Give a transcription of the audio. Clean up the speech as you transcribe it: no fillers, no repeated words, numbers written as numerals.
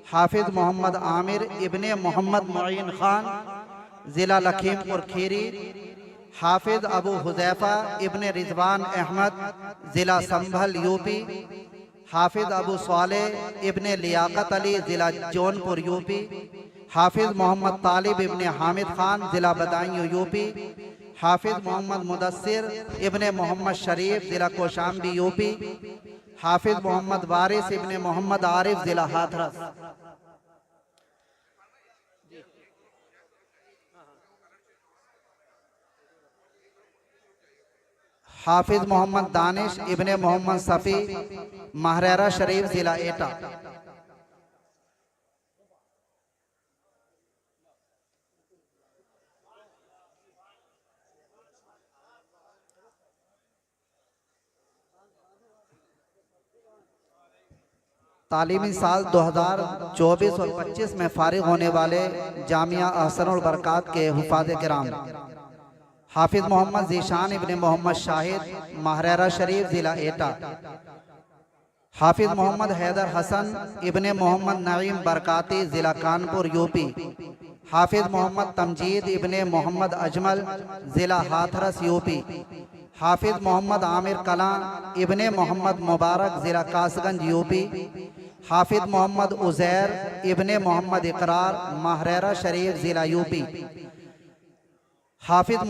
हाफिज मोहम्मद आमिर इब्ने मोहम्मद मुईन खान ज़िला लखीमपुर खीरी। हाफिज अबू हुज़ैफ़ा इब्ने रिजवान अहमद ज़िला संभल यूपी। हाफिज अबू सालेह इब्ने लियाकत अली ज़िला जौनपुर यूपी। हाफिज मोहम्मद तालिब इब्ने हामिद खान ज़िला बदायूं यूपी। हाफिज मोहम्मद मुदस्सिर इब्ने मोहम्मद शरीफ ज़िला कौशाम्बी यूपी। हाफिज मोहम्मद वारिस इब्ने मोहम्मद आरिफ ज़िला हाथरस। हाफिज मोहम्मद दानिश इब्ने मोहम्मद सफ़ी महरेरा शरीफ ज़िला एटा। तालीमी साल 2024 और 25 में फारिग होने वाले जामिया अहसनुल बरकात के हुफ़ाज़ किराम हाफिज मोहम्मद ज़ीशान इब्ने मोहम्मद शाहिद महरेरा शरीफ ज़िला एटा। हाफिज मोहम्मद हैदर हसन इब्ने मोहम्मद नईम बरकाती ज़िला कानपुर यूपी। हाफिज मोहम्मद तमजीद इब्ने मोहम्मद अजमल ज़िला हाथरस यूपी। हाफिज मोहम्मद आमिर कलां इब्ने मोहम्मद मुबारक ज़िला कासगंज यूपी। हाफिज मोहम्मद उज़ैर इब्ने मोहम्मद इकरार महरेरा शरीफ ज़िला यूपी। हाफिज